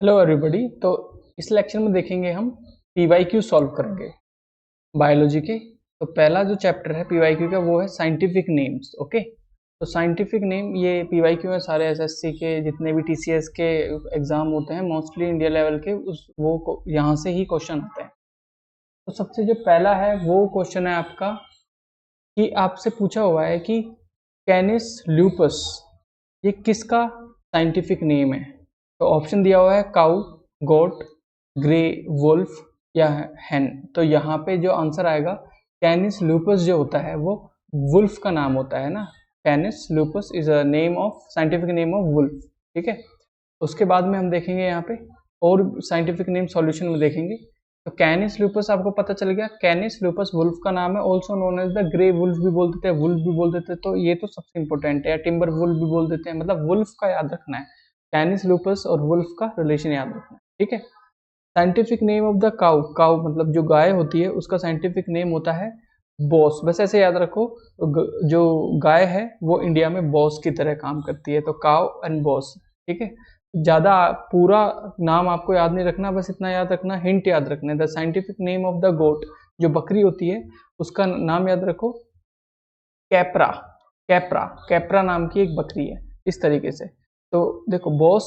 Hello everybody. तो इस lecture में देखेंगे हम पीवाईक्यू सॉल्व करेंगे बायोलॉजी के। तो पहला जो चैप्टर है पीवाईक्यू का वो है साइंटिफिक नेम्स। ओके, तो साइंटिफिक नेम ये पीवाईक्यू में सारे एसएससी के जितने भी टीसीएस के एग्जाम होते हैं मोस्टली इंडिया लेवल के उस वो यहाँ से ही क्वेश्चन आते हैं। तो सबसे जो पहला है वो क्वेश्चन है आपका कि आपसे पूछा हुआ है कि कैनिस ल्यूपस ये किसका साइंटिफिक नेम है। तो ऑप्शन दिया हुआ है काउ, गोट, ग्रे वुल्फ या हैन। तो यहाँ पे जो आंसर आएगा कैनिस लूपस जो होता है वो वुल्फ का नाम होता है ना। Canis lupus is a name of scientific name of wolf. ठीक है, उसके बाद में हम देखेंगे यहाँ पे और साइंटिफिक नेम सॉल्यूशन में देखेंगे। तो कैनिस लूपस आपको पता चल गया, कैनिस लूपस वुल्फ का नाम है, also known as the grey wolf भी बोल देते हैं, वुल्फ भी बोल देते हैं। तो ये तो सबसे इंपॉर्टेंट है, या टिम्बर वुल्फ भी बोल देते हैं, मतलब वुल्फ का याद रखना है। कैनिस लूपस और वुल्फ का रिलेशन याद रखना है। ठीक है, scientific name of the cow, cow मतलब जो गाय होती है उसका साइंटिफिक नेम होता है बॉस। बस ऐसे याद रखो, जो गाय है वो इंडिया में बॉस की तरह काम करती है, तो काउ एंड बॉस। ठीक है, ज्यादा पूरा नाम आपको याद नहीं रखना, बस इतना याद रखना, हिंट याद रखना है। The scientific name of the goat, जो बकरी होती है उसका नाम याद रखो कैप्रा। कैप्रा, कैप्रा नाम की एक बकरी है, इस तरीके से। तो देखो बॉस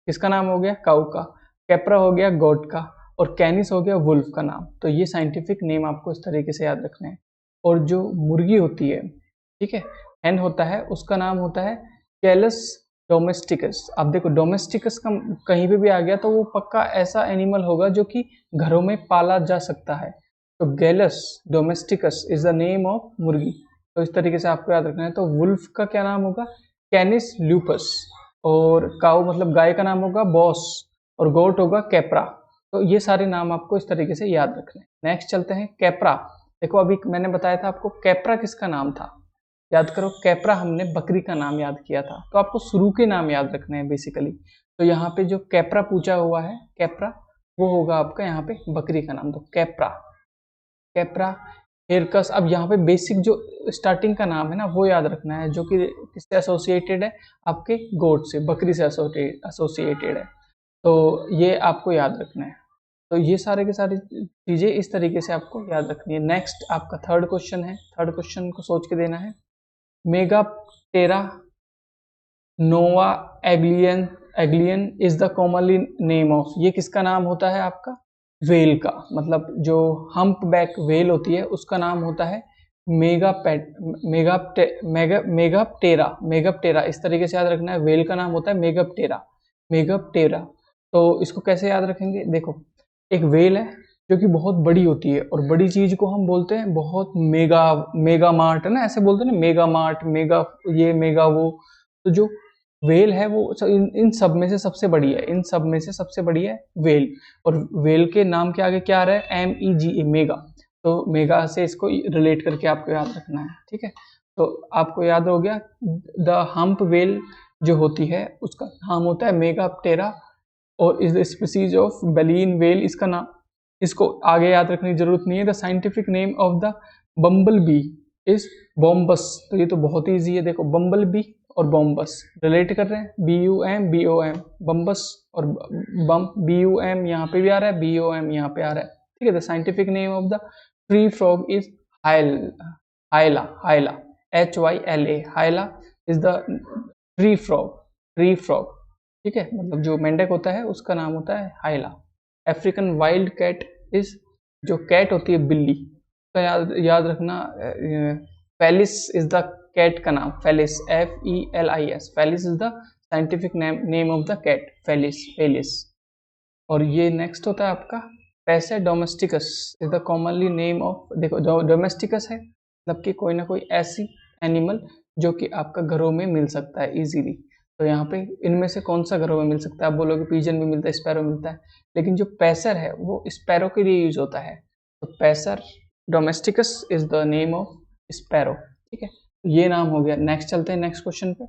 किसका नाम हो गया, काउ का, कैप्रा हो गया गोट का, और कैनिस हो गया वुल्फ का नाम। तो ये साइंटिफिक नेम आपको इस तरीके से याद रखने हैं। और जो मुर्गी होती है, ठीक है, हैन होता है, उसका नाम होता है कैलस डोमेस्टिकस। अब देखो डोमेस्टिकस का कहीं पे भी आ गया तो वो पक्का ऐसा एनिमल होगा जो कि घरों में पाला जा सकता है। तो Gallus domesticus is the name of मुर्गी। तो इस तरीके से आपको याद रखना है। तो वुल्फ का क्या नाम होगा, कैनिस ल्यूपस, और काउ मतलब गाय का नाम होगा बॉस, और गोट होगा कैप्रा। तो ये सारे नाम आपको इस तरीके से याद रखने हैं। नेक्स्ट चलते हैं कैप्रा। देखो अभी मैंने बताया था आपको कैप्रा किसका नाम था, याद करो, कैप्रा हमने बकरी का नाम याद किया था। तो आपको शुरू के नाम याद रखने हैं बेसिकली। तो यहाँ पे जो कैप्रा पूछा हुआ है, कैप्रा, वो होगा आपका यहाँ पे बकरी का नाम। तो कैप्रा, कैप्रा, हिरकस। अब यहाँ पे बेसिक जो स्टार्टिंग का नाम है ना वो याद रखना है, जो कि किससे एसोसिएटेड है, आपके गोट से, बकरी से एसोसिएटेड है। तो ये आपको याद रखना है। तो ये सारे के सारी चीजें इस तरीके से आपको याद रखनी है। नेक्स्ट आपका थर्ड क्वेश्चन है, थर्ड क्वेश्चन को सोच के देना है। मेगाप्टेरा नोवा एग्लियन, एग्लियन is the commonly name of, ये किसका नाम होता है आपका, वेल का। मतलब जो हम्प बैक वेल होती है उसका नाम होता है मेगापेट, मेगाप्टेरा, मेगाप्टेरा। इस तरीके से याद रखना है, वेल का नाम होता है मेगाप्टेरा, मेगाप्टेरा। तो इसको कैसे याद रखेंगे, देखो एक वेल है जो कि बहुत बड़ी होती है, और बड़ी चीज को हम बोलते हैं बहुत मेगा, मेगा मार्ट है ना, ऐसे बोलते हैं ना, मेगा मार्ट, मेगा ये मेगा वो। तो जो वेल है वो इन सब में से सबसे बड़ी है, इन सब में से सबसे बड़ी है वेल। और वेल के नाम के आगे क्या आ रहा है, MEGA, मेगा। तो मेगा से इसको रिलेट करके आपको याद रखना है। ठीक है, तो आपको याद हो गया द हम्प वेल जो होती है उसका नाम होता है मेगाप्टेरा, और is the species of baleen whale इसका नाम, इसको आगे याद रखने की जरूरत नहीं है। The scientific name of the bumblebee is Bombus. तो ये तो बहुत ही ईजी है, देखो बम्बल बी और बॉम्बस रिलेट कर रहे हैं, BUM BOM, बम्बस और बम, BUM यहाँ पे भी आ रहा है, BOM यहाँ पे आ रहा है। ठीक है, the scientific name of the tree frog is हाइला, हाइला, HYLA, हाइला is the tree frog, tree frog. ठीक है, मतलब जो मेंढक होता है उसका नाम होता है हाइला। अफ्रीकन वाइल्ड कैट इज, जो कैट होती है बिल्ली, तो याद रखना फेलिस इज द कैट का नाम, Felis, FELIS, Felis is the scientific name of the cat, Felis, Felis. और ये नेक्स्ट होता है आपका पैसे domesticus is the commonly name of, देखो डोमेस्टिकस है मतलब कि कोई ना कोई ऐसी एनिमल जो कि आपका घरों में मिल सकता है इजीली। तो यहाँ पे इनमें से कौन सा घरों में मिल सकता है, आप बोलोगे पीजन भी मिलता है, स्पैरो मिलता है, लेकिन जो पैसर है वो स्पैरो के लिए यूज होता है। तो Passer domesticus is the name of sparrow. ठीक है, ये नाम हो गया। नेक्स्ट चलते हैं नेक्स्ट क्वेश्चन पे।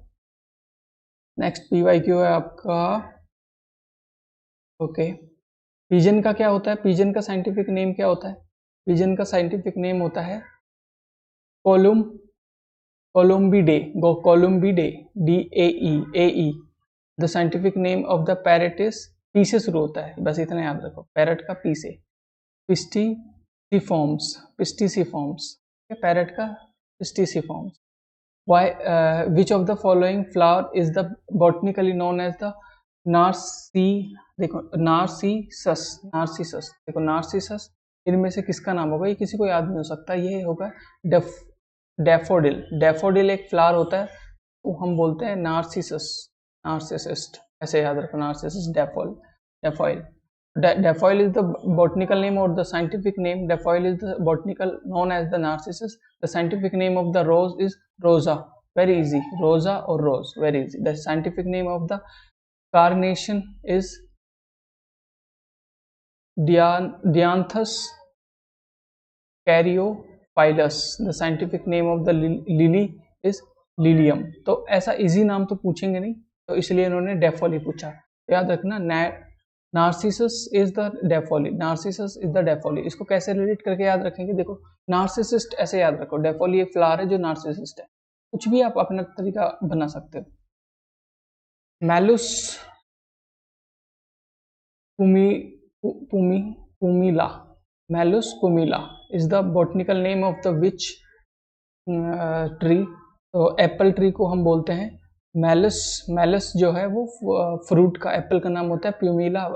नेक्स्ट PYQ है आपका, ओके, पिजन का क्या होता है, पिजन का साइंटिफिक नेम क्या होता है, पिजन का साइंटिफिक नेम होता है कोलुम, Columbidae, Columbidae, DAE, AE। The scientific name of the parrot is P से शुरू होता है, बस इतना याद रखो, पैरट का पी से। पिस्टिसिफॉर्म्स, पिस्टिसिफॉर्म्स, पैरट का पिस्टिसिफॉर्म्स। Why, which of the following flower is the botanically known as the Narsee, देखो नार्सिसस, नार्सिसस, देखो नार्सिसस, इनमें से किसका नाम होगा? ये किसी को याद नहीं हो सकता, ये होगा डैफोडिल। डैफोडिल एक फ्लावर होता है, वो हम बोलते हैं नार्सिसस, नार्सिसिस्ट, ऐसे याद रखो, Narcissus, डैफोल, डैफोइल। Daffodil is the botanical name or the scientific name. Daffodil is the botanical known as the narcissus. The scientific name of the rose is rosa. Very easy. Rosa or rose. Very easy. The scientific name of the carnation is Dianthus caryophyllus. The scientific name of the lily is Lilium. तो ऐसा easy नाम तो पूछेंगे नहीं, तो इसलिए इन्होंने डैफोली पूछा। याद रखना, narcissus is the daffodil, narcissus is the daffodil. इसको कैसे रिलेट करके याद रखेंगे? देखो, नार्सिसिस्ट ऐसे याद रखो, डैफोली एक फ्लावर है जो नार्सिसिस्ट है। कुछ भी आप अपना तरीका बना सकते हो। Malus pumila, Malus pumila is the botanical name of the which tree? तो एप्पल ट्री को हम बोलते हैं मैलस। मैलस जो है वो फ्रूट का, एप्पल का नाम होता है प्यूमिला।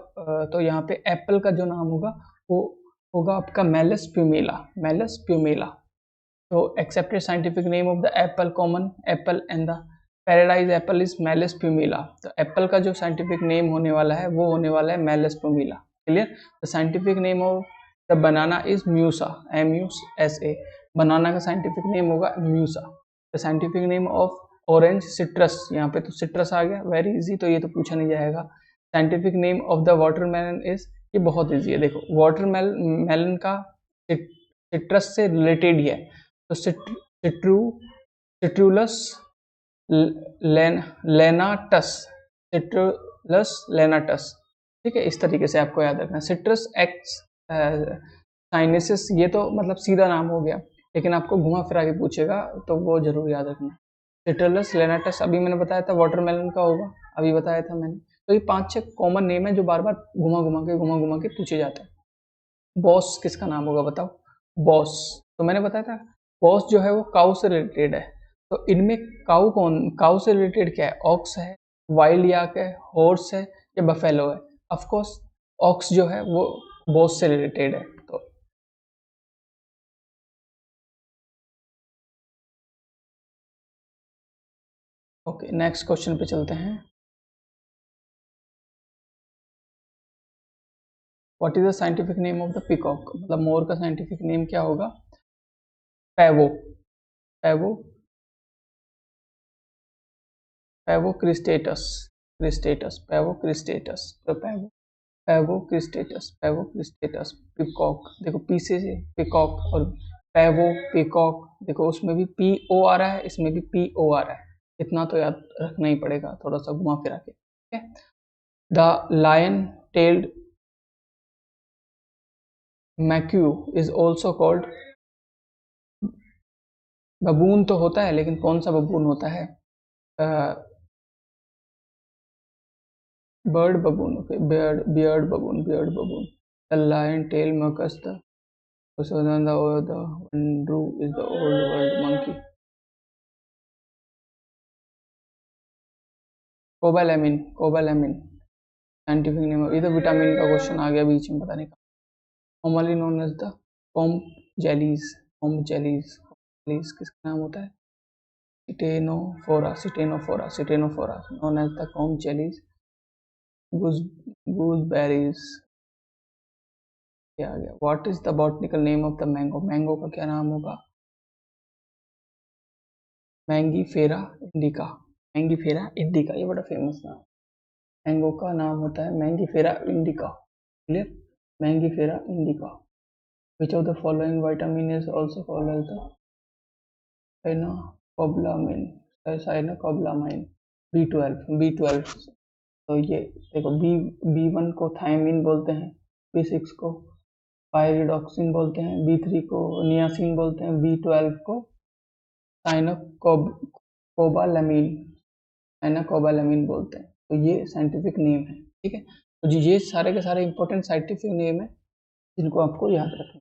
तो यहाँ पे एप्पल का जो नाम होगा वो होगा आपका मैलस प्यूमिला, मैलस प्यूमिला। तो accepted scientific name of the apple, common apple and the paradise apple is Malus pumila. तो एप्पल का जो साइंटिफिक नेम होने वाला है वो होने वाला है Malus pumila. Clear? The scientific name of the banana is Musa, MUSA। Banana का साइंटिफिक नेम होगा Musa. The scientific name of orange citrus, यहाँ पे तो सिट्रस आ गया, वेरी इजी, तो ये तो पूछा नहीं जाएगा। Scientific name of the watermelon is, ये बहुत इजी है, देखो वाटरमेलन का सिट्रस से रिलेटेड ही है, तो सिट्रुलस लेनाटस, सिट्रुलस लेनाटस। ठीक है, इस तरीके से आपको याद रखना। सिट्रस एक्स साइनेसिस, ये तो मतलब सीधा नाम हो गया, लेकिन आपको घुमा फिरा के पूछेगा तो वो जरूर याद रखना। सिट्रुलस लेनाटस अभी मैंने बताया था, वाटरमेलन का होगा, अभी बताया था मैंने। तो ये 5-6 कॉमन नेम है जो बार बार घुमा घुमा के पूछे जाते हैं। बॉस किसका नाम होगा बताओ? बॉस, तो मैंने बताया था बॉस जो है वो काऊ से रिलेटेड है। तो इनमें काऊ से रिलेटेड क्या है? ऑक्स है, वाइल्ड याक है, हॉर्स है या बफेलो है? ऑफ कोर्स ऑक्स जो है वो बॉस से रिलेटेड है। तो ओके, नेक्स्ट क्वेश्चन पे चलते हैं। What is the scientific name of the peacock? मतलब मोर का साइंटिफिक नेम क्या होगा? Pavo, Pavo, Pavo cristatus, cristatus, Pavo cristatus, तो Pavo cristatus, Pavo cristatus. Peacock, देखो पी से पीकॉक, और पैवो पीकॉक, देखो उसमें भी PO आ रहा है, इसमें भी PO आ रहा है, इतना तो याद रखना ही पड़ेगा, थोड़ा सा घुमा फिरा के। ठीक है? The lion tailed macaque is also called, baboon तो होता है, लेकिन कौन सा बबून होता है? Bird baboon, okay, beard baboon, beard baboon. The lion tail macaque the wanderoo is the old world monkey. Cobalamin, cobalamin scientific name. ये तो विटामिन का क्वेश्चन आ गया बीच में, पता नहीं। Commonly known as the comb jellies, comb jellies, किसका नाम होता है? Ctenophora, ctenophora, ctenophora known as the comb jellies. Gooseberries, क्या आ गया? What is the botanical name of the mango? Mango का क्या नाम होगा? मैंगीफेरा इंडिका, मैंगीफेरा इंडिका, ये बड़ा फेमस नाम। मैंगो का नाम होता है Mangifera indica. Clear? Mangifera indica. Which of the following vitamin is also called as the cyanocobalamin, cyanocobalamin? B12, तो ये देखो, B1 को थायमिन बोलते हैं, B6 को पायरिडॉक्सिन बोलते हैं, B3 को नियासिन बोलते हैं, B12 को साइनोकोबालामिन, साइनोकोबालामिन बोलते हैं। तो ये साइंटिफिक नेम है। ठीक है? तो जी ये सारे के सारे इंपॉर्टेंट साइंटिफिक नेम है जिनको आपको याद रखना है।